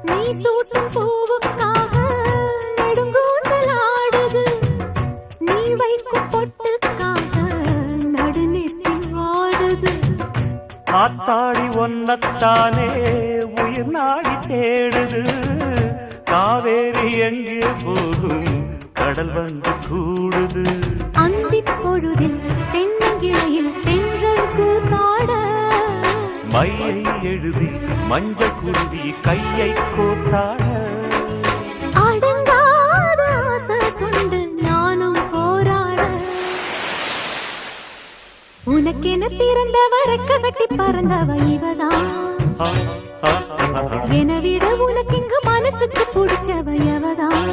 நீ சூட்டும் பூவுக்காக நெடுங்கூந்தலாடுது, நீ வைக்கும் பொட்டுக்காக நடுநெத்தி வாடுது. ஆத்தாடி ஒன்னத்தானே உயிர் நாடி தேடுது, காவேரி எங்கே போகும் கடல் வந்து கூடுது. அந்திப் பொழுதில் தென்னங்கிளையில் தென்றல் கூத்தாட, மையை எழுதி மஞ்சள் குருவி கையை கோத்தாட. அடங்காத ஆசை கொண்டு நானும் போராட, உனக்கென பிறந்தவ ரெக்க கட்டி பறந்தவ இவதான். என விட உனக்கு இங்கு மனசுக்கு பிடிச்சவ எவதான்.